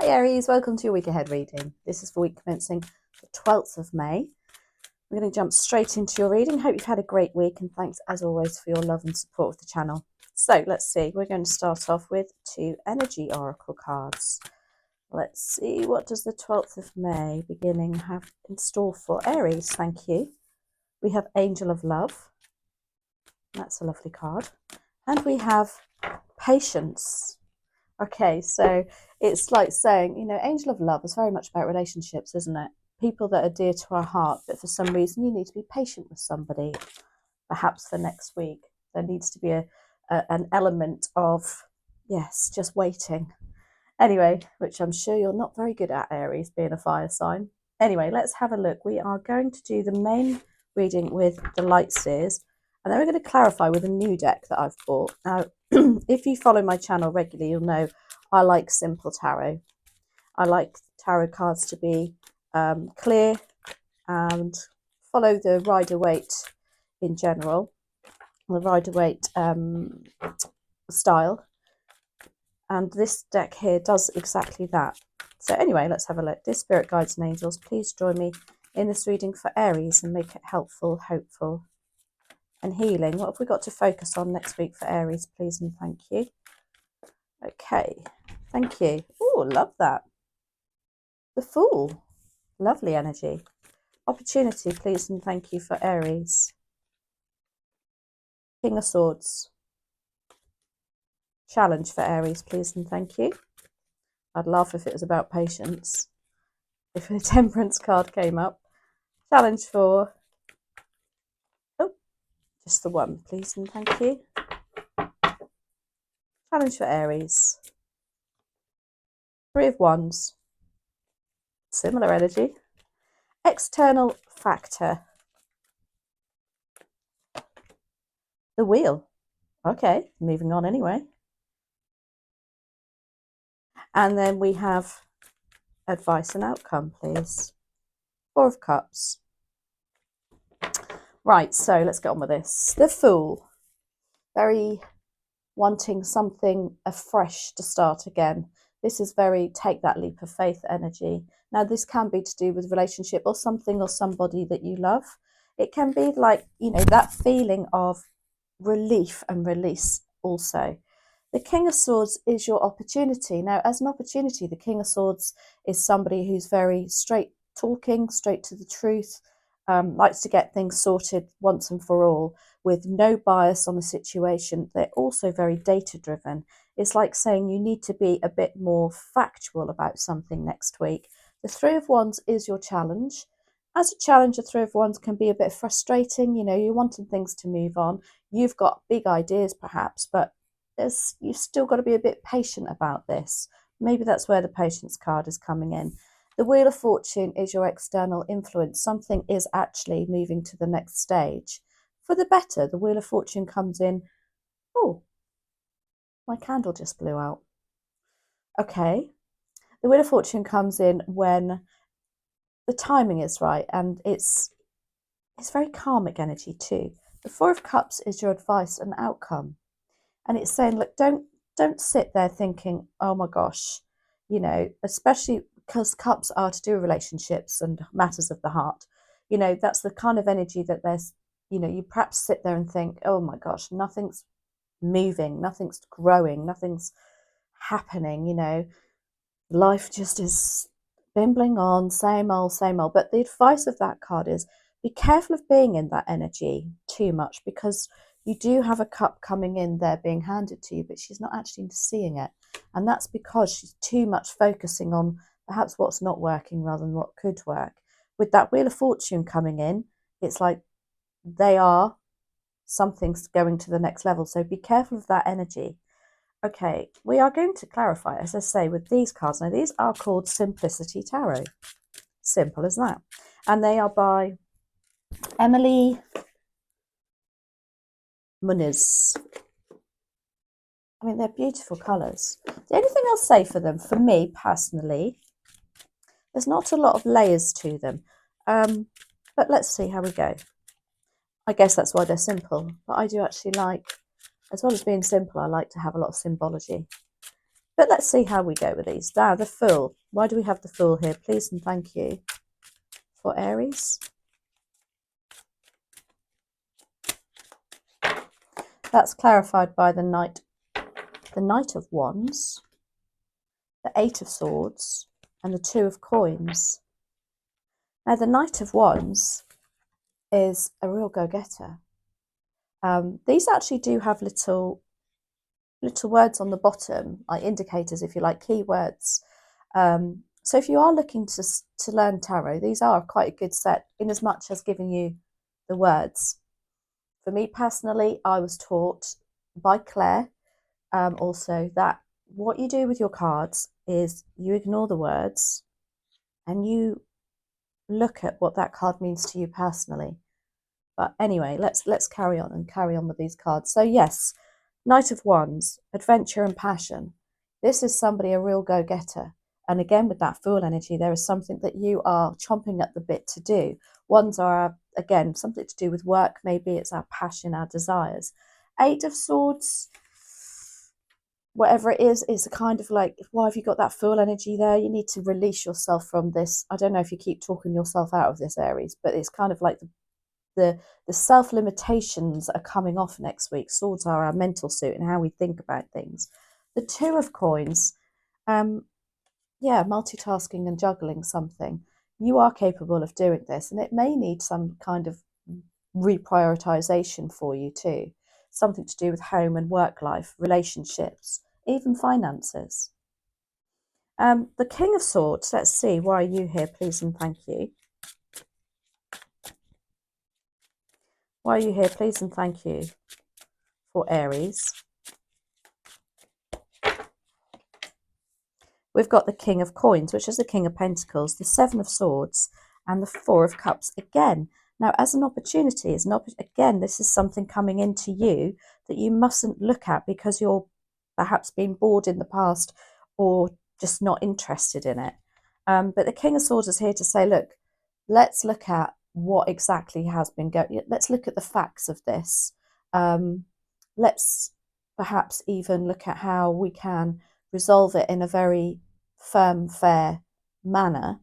Hi Aries, welcome to your week ahead reading. This is for week commencing the 12th of May. We're going to jump straight into your reading. Hope you've had a great week and thanks as always for your love and support of the channel. So let's see, we're going to start off with 2 energy oracle cards. Let's see, what does the 12th of May beginning have in store for Aries? Thank you. We have Angel of Love. That's a lovely card. And we have Patience. Okay, so it's like saying, you know, Angel of Love is very much about relationships, isn't it? People that are dear to our heart, but for some reason you need to be patient with somebody. Perhaps for next week, there needs to be an element of, yes, just waiting. Anyway, which I'm sure you're not very good at, Aries, being a fire sign. Anyway, let's have a look. We are going to do the main reading with the light Seers, and then we're going to clarify with a new deck that I've bought. Now, if you follow my channel regularly, you'll know I like simple tarot. I like tarot cards to be clear and follow the Ryder Waite in general, the Ryder Waite style. And this deck here does exactly that. So anyway, let's have a look. Dear Spirit Guides and Angels, please join me in this reading for Aries and make it helpful, hopeful and healing. What have we got to focus on next week for Aries, please and thank you. Okay, thank you. Oh, love that. The Fool. Lovely energy. Opportunity, please and thank you for Aries. King of Swords. Challenge for Aries, please and thank you. I'd laugh if it was about patience. If a Temperance card came up. Challenge for... oh, just the one, please and thank you. Challenge for Aries. 3 of Wands. Similar energy. External factor. The Wheel. Okay, moving on anyway. And then we have advice and outcome, please. 4 of Cups. Right, so let's get on with this. The Fool. Very wanting something afresh to start again. This is very take that leap of faith energy. Now, this can be to do with relationship or something or somebody that you love. It can be like, you know, that feeling of relief and release also. The King of Swords is your opportunity. Now, as an opportunity, the King of Swords is somebody who's very straight talking, straight to the truth, likes to get things sorted once and for all with no bias on the situation. They're also very data driven. It's like saying you need to be a bit more factual about something next week. The 3 of Wands is your challenge. As a challenge, the 3 of Wands can be a bit frustrating. You know, you're wanting things to move on. You've got big ideas perhaps, but you've still got to be a bit patient about this. Maybe that's where the patience card is coming in. The Wheel of Fortune is your external influence. Something is actually moving to the next stage for the better. The Wheel of Fortune comes in. Oh, my candle just blew out. Okay. The Wheel of Fortune comes in when the timing is right, and it's very karmic energy too. The 4 of Cups is your advice and outcome. And it's saying, look, don't sit there thinking, oh my gosh, you know, especially because cups are to do with relationships and matters of the heart. You know, that's the kind of energy that there's, you know, you perhaps sit there and think, oh my gosh, nothing's moving, nothing's growing, nothing's happening, you know, life just is bimbling on, same old, same old. But the advice of that card is be careful of being in that energy too much, because you do have a cup coming in there being handed to you, but she's not actually seeing it. And that's because she's too much focusing on perhaps what's not working rather than what could work. With that Wheel of Fortune coming in, it's like something's going to the next level. So be careful of that energy. Okay, we are going to clarify, as I say, with these cards. Now, these are called Simplicity Tarot. Simple as that. And they are by Emily Muniz. I mean, they're beautiful colours. The only thing I'll say for them, for me personally, there's not a lot of layers to them. But let's see how we go. I guess that's why they're simple. But I do actually like, as well as being simple, I like to have a lot of symbology. But let's see how we go with these. Now, the Fool. Why do we have the Fool here? Please and thank you for Aries. That's clarified by the Knight of Wands, the Eight of Swords, and the Two of Coins. Now, the Knight of Wands is a real go-getter. These actually do have little words on the bottom, like indicators, if you like, keywords. So if you are looking to learn tarot, these are quite a good set in as much as giving you the words. For me personally, I was taught by Claire also that what you do with your cards is you ignore the words and you look at what that card means to you personally. But anyway, let's carry on with these cards. So yes, Knight of Wands, adventure and passion. This is somebody, a real go-getter. And again, with that Fool energy, there is something that you are chomping at the bit to do. Wands are, again, something to do with work. Maybe it's our passion, our desires. Eight of Swords, whatever it is kind of like, why have you got that Fool energy there? You need to release yourself from this. I don't know if you keep talking yourself out of this, Aries, but it's kind of like the self-limitations are coming off next week. Swords are our mental suit and how we think about things. The Two of Coins, yeah, multitasking and juggling something. You are capable of doing this, and it may need some kind of reprioritization for you too. Something to do with home and work life, relationships, even finances. The King of Swords, let's see, why are you here, please and thank you. Why are you here, please and thank you for Aries. We've got the King of Coins, which is the King of Pentacles, the Seven of Swords, and the Four of Cups again. Now, as an opportunity, again, this is something coming into you that you mustn't look at because you're perhaps been bored in the past or just not interested in it. But the King of Swords is here to say, look, let's look at what exactly has been going. Let's look at the facts of this. Let's perhaps even look at how we can resolve it in a very firm, fair manner,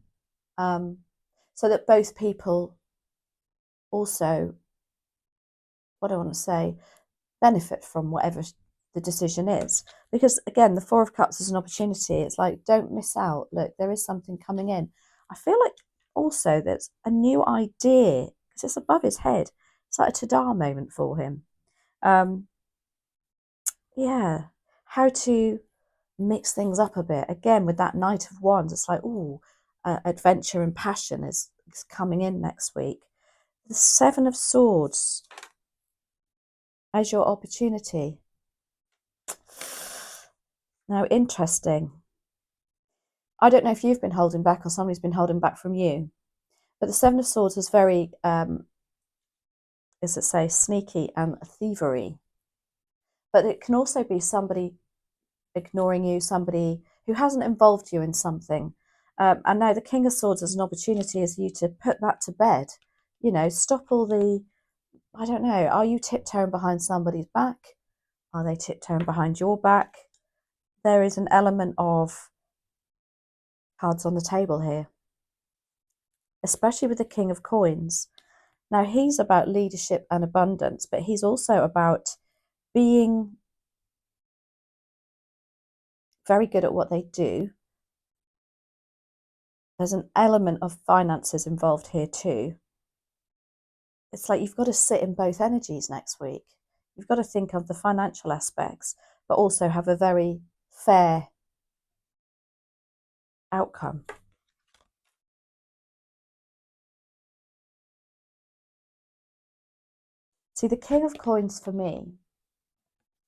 so that both people also, what I want to say, benefit from whatever the decision is. Because again, the Four of Cups is an opportunity. It's like, don't miss out. Look, there is something coming in. I feel like also there's a new idea because it's above his head. It's like a ta-da moment for him. Yeah, how to mix things up a bit. Again, with that Knight of Wands, it's like, oh, adventure and passion is coming in next week. The Seven of Swords as your opportunity. Now, interesting. I don't know if you've been holding back or somebody's been holding back from you, but the Seven of Swords is very, as it say, sneaky and thievery. But it can also be somebody ignoring you, somebody who hasn't involved you in something. And now the King of Swords as an opportunity is you to put that to bed. You know, stop all the, I don't know, are you tiptoeing behind somebody's back? Are they tiptoeing behind your back? There is an element of cards on the table here, especially with the King of Coins. Now, he's about leadership and abundance, but he's also about being very good at what they do. There's an element of finances involved here too. It's like you've got to sit in both energies next week. You've got to think of the financial aspects, but also have a very fair outcome. See, the King of Coins for me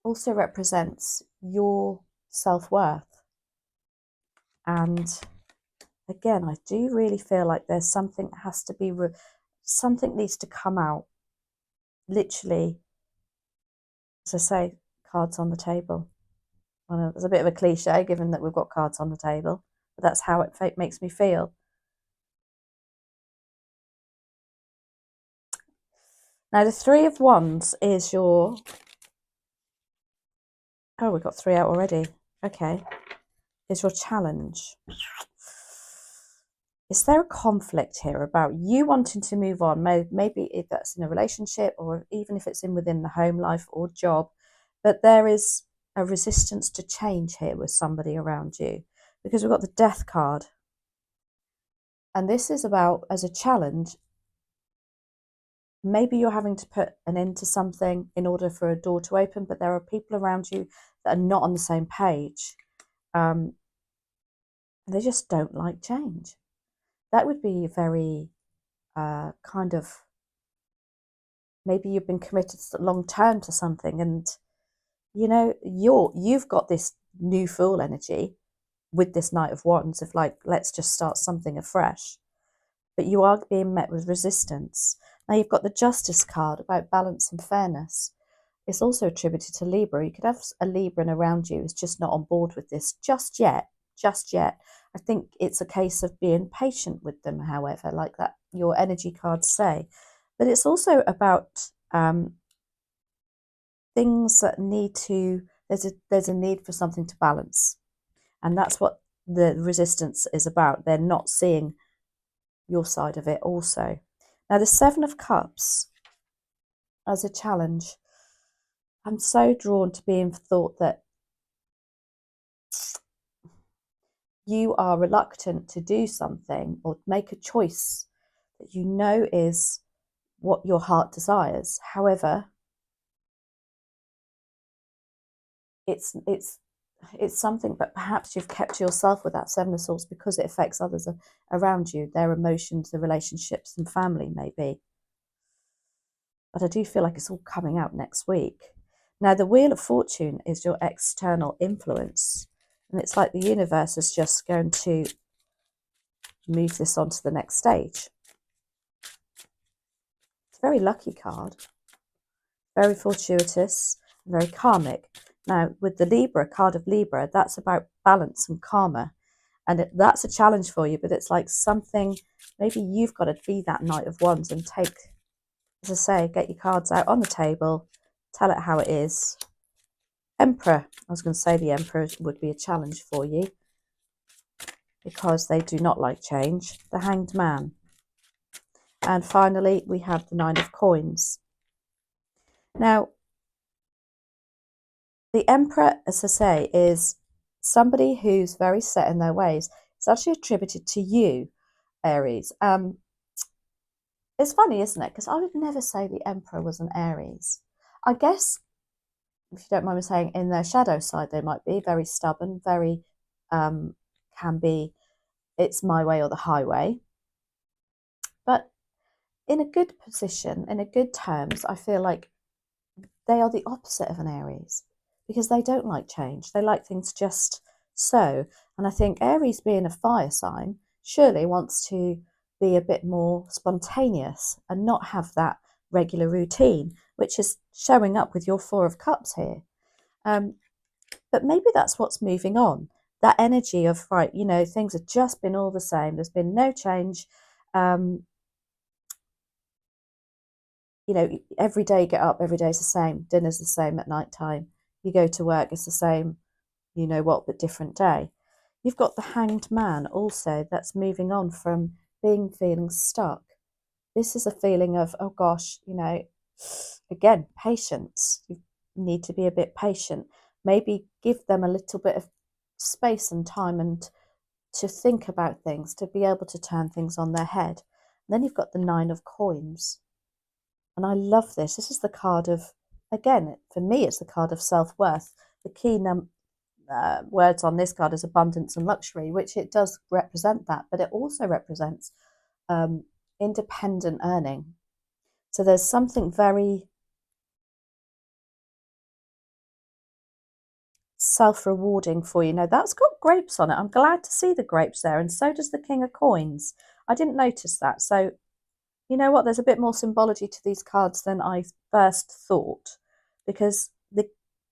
also represents your self-worth. And again, I do really feel like there's something that has to be, something needs to come out. Literally, as I say, cards on the table. I know it's a bit of a cliche given that we've got cards on the table, but that's how it makes me feel. Now, the Three of Wands is your... Oh, we've got three out already. Okay, is your challenge. Is there a conflict here about you wanting to move on? Maybe if that's in a relationship or even if it's within the home life or job, but there is a resistance to change here with somebody around you because we've got the Death card. And this is about, as a challenge, maybe you're having to put an end to something in order for a door to open, but there are people around you that are not on the same page. They just don't like change. That would be very kind of, maybe you've been committed long term to something, and you know you've got this new Fool energy with this Knight of Wands of like, let's just start something afresh, but you are being met with resistance. Now you've got the Justice card about balance and fairness. It's also attributed to Libra. You could have a Libran around you who's just not on board with this just yet. I think it's a case of being patient with them, however, like that your energy cards say. But it's also about things that need to, there's a need for something to balance. And that's what the resistance is about. They're not seeing your side of it also. Now the Seven of Cups as a challenge. I'm so drawn to being thought that you are reluctant to do something or make a choice that you know is what your heart desires. However, it's something, but perhaps you've kept to yourself with that Seven of Swords because it affects others around you, their emotions, the relationships and family maybe. But I do feel like it's all coming out next week. Now, the Wheel of Fortune is your external influence. And it's like the universe is just going to move this on to the next stage. It's a very lucky card, very fortuitous, very karmic. Now, with the Libra, card of Libra, that's about balance and karma. And that's a challenge for you, but it's like something, maybe you've got to be that Knight of Wands and take, as I say, get your cards out on the table, tell it how it is. Emperor, I was going to say the Emperor would be a challenge for you because they do not like change. The Hanged Man. And finally, we have the Nine of Coins. Now, the Emperor, as I say, is somebody who's very set in their ways. It's actually attributed to you, Aries. It's funny, isn't it? Because I would never say the Emperor was an Aries. I guess, if you don't mind me saying, in their shadow side, they might be very stubborn, very can be, it's my way or the highway. But in a good position, in a good terms, I feel like they are the opposite of an Aries because they don't like change. They like things just so. And I think Aries, being a fire sign, surely wants to be a bit more spontaneous and not have that regular routine, which is showing up with your Four of Cups here. But maybe that's what's moving on. That energy of, right, you know, things have just been all the same. There's been no change. You know, every day you get up, every day's the same. Dinner's the same at night time. You go to work, it's the same, you know what, but different day. You've got the Hanged Man also that's moving on from feeling stuck. This is a feeling of, oh gosh, you know, again, patience. You need to be a bit patient. Maybe give them a little bit of space and time and to think about things, to be able to turn things on their head. And then you've got the Nine of Coins. And I love this. This is the card of, again, for me, it's the card of self-worth. The key words on this card is abundance and luxury, which it does represent that, but it also represents independent earning. So there's something very self-rewarding for you. Now, that's got grapes on it. I'm glad to see the grapes there, and so does the King of Coins. I didn't notice that. So you know what, there's a bit more symbology to these cards than I first thought, because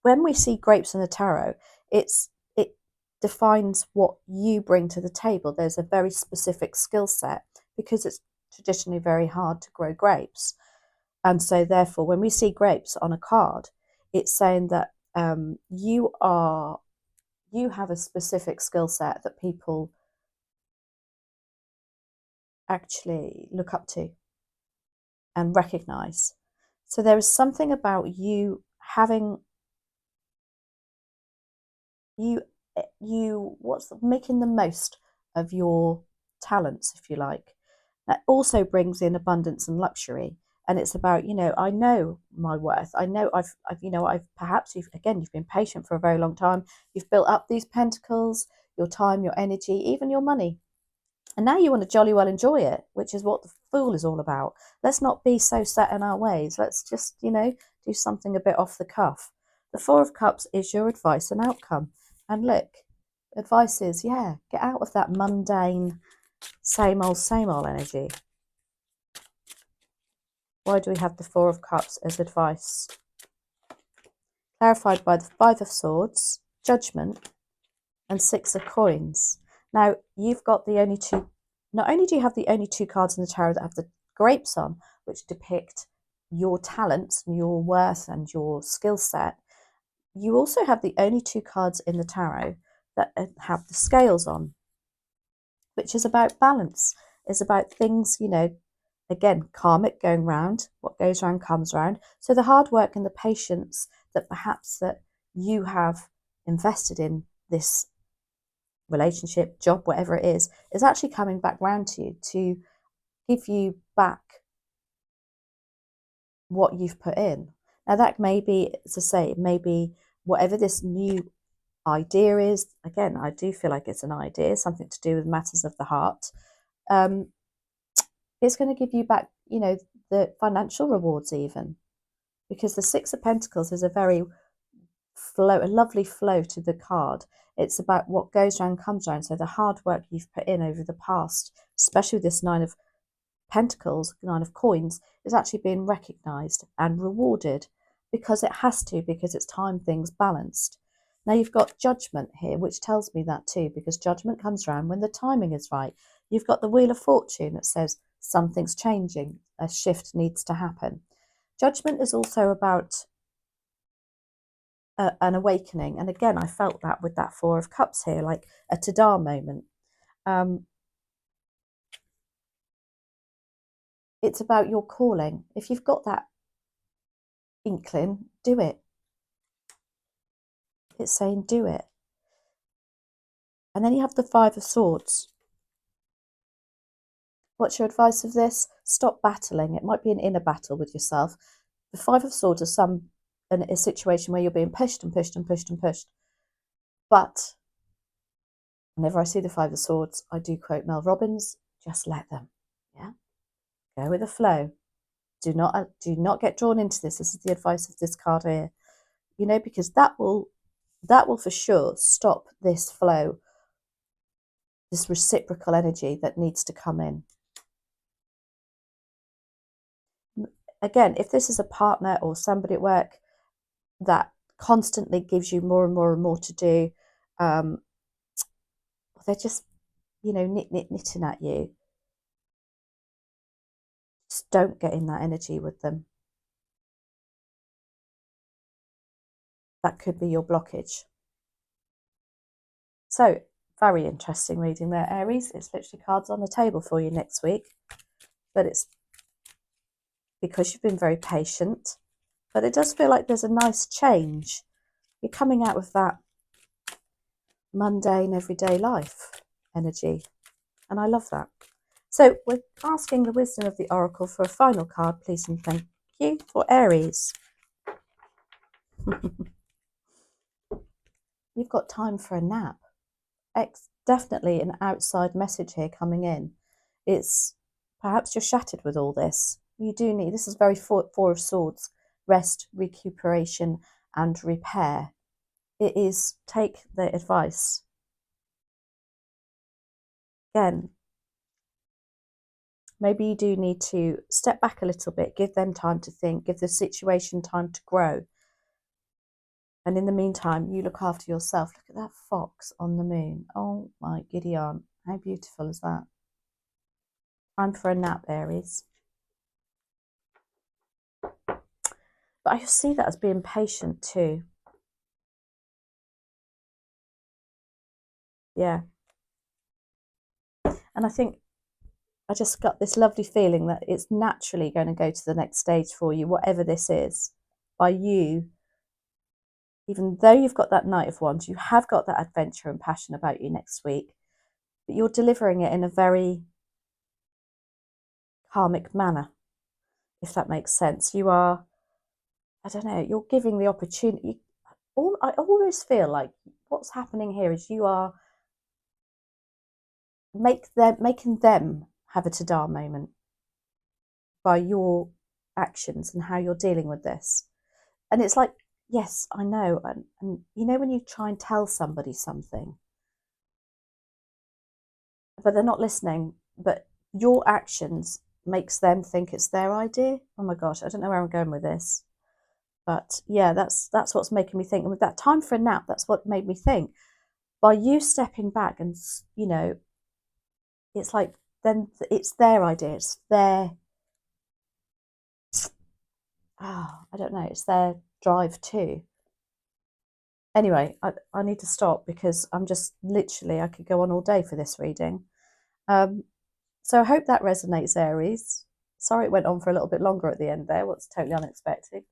when we see grapes in the tarot, it defines what you bring to the table. There's a very specific skill set because it's traditionally very hard to grow grapes. And so therefore, when we see grapes on a card, it's saying that you are you have a specific skill set that people actually look up to and recognize. So there is something about you having making the most of your talents, if you like. That also brings in abundance and luxury. And it's about, I know my worth. I know you've been patient for a very long time. You've built up these pentacles, your time, your energy, even your money. And now you want to jolly well enjoy it, which is what the Fool is all about. Let's not be so set in our ways. Let's just, do something a bit off the cuff. The Four of Cups is your advice and outcome. And look, advice is, get out of that mundane, same old energy. Why do we have the Four of Cups as advice? Clarified by the Five of Swords, Judgment, and Six of Coins. Now, you've got the only two, not only do you have the only two cards in the tarot that have the grapes on, which depict your talents, your worth, and your skill set, you also have the only two cards in the tarot that have the scales on, which is about balance. It's about things, again, karmic, going round. What goes round comes round. So the hard work and the patience that perhaps that you have invested in this relationship, job, whatever it is actually coming back round to you to give you back what you've put in. Now that may be, as I say, maybe whatever this new idea is. Again, I do feel like it's an idea, something to do with matters of the heart. It's going to give you back, the financial rewards even, because the Six of Pentacles is a lovely flow to the card. It's about what goes around comes around. So the hard work you've put in over the past, especially this Nine of Pentacles, Nine of Coins, is actually being recognized and rewarded because it has to, because it's time things balanced. Now you've got Judgment here, which tells me that too, because Judgment comes around when the timing is right. You've got the Wheel of Fortune that says something's changing, a shift needs to happen. Judgment is also about an awakening. And again, I felt that with that Four of Cups here, like a ta-da moment. It's about your calling. If you've got that inkling, do it. It's saying do it. And then you have the Five of Swords. What's your advice of this? Stop battling. It might be an inner battle with yourself. The Five of Swords is a situation where you're being pushed and pushed and pushed and pushed. But whenever I see the Five of Swords, I do quote Mel Robbins, just let them. Yeah. Go with the flow. Do not get drawn into this. This is the advice of this card here. Because that will for sure stop this flow, this reciprocal energy that needs to come in. Again, if this is a partner or somebody at work that constantly gives you more and more and more to do, they're just, knitting at you. Just don't get in that energy with them. That could be your blockage. So, very interesting reading there, Aries. It's literally cards on the table for you next week. But it's because you've been very patient. But it does feel like there's a nice change. You're coming out with that mundane, everyday life energy. And I love that. So we're asking the wisdom of the Oracle for a final card, please and thank you, for Aries. You've got time for a nap. Definitely an outside message here coming in. It's perhaps you're shattered with all this. You do need, this is very Four of Swords, rest, recuperation and repair. It is take the advice. Again, maybe you do need to step back a little bit, give them time to think, give the situation time to grow. And in the meantime, you look after yourself. Look at that fox on the moon. Oh my giddy aunt. How beautiful is that? Time for a nap, Aries. But I see that as being patient too. Yeah. And I think I just got this lovely feeling that it's naturally going to go to the next stage for you, whatever this is, by you. Even though you've got that Knight of Wands, you have got that adventure and passion about you next week, but you're delivering it in a very karmic manner, if that makes sense. You are, I don't know, you're giving the opportunity. I always feel like what's happening here is you are making them have a ta-da moment by your actions and how you're dealing with this. And it's like, yes, I know. And you know, when you try and tell somebody something, but they're not listening, but your actions makes them think it's their idea. Oh my gosh, I don't know where I'm going with this. But yeah, that's what's making me think. And with that time for a nap, that's what made me think. By you stepping back and, you know, it's like then it's their idea. It's their, I don't know, it's their drive too. Anyway, I need to stop because I'm just literally, I could go on all day for this reading. So I hope that resonates, Aries. Sorry it went on for a little bit longer at the end there. What's totally unexpected.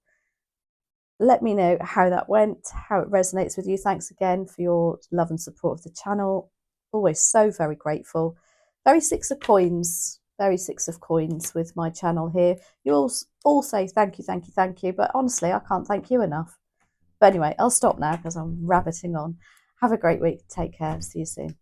Let me know how that went, how it resonates with you. Thanks again for your love and support of the channel. Always so very grateful. Very Six of Coins. Very Six of Coins with my channel here. You all say thank you, thank you, thank you. But honestly, I can't thank you enough. But anyway, I'll stop now because I'm rabbiting on. Have a great week. Take care. See you soon.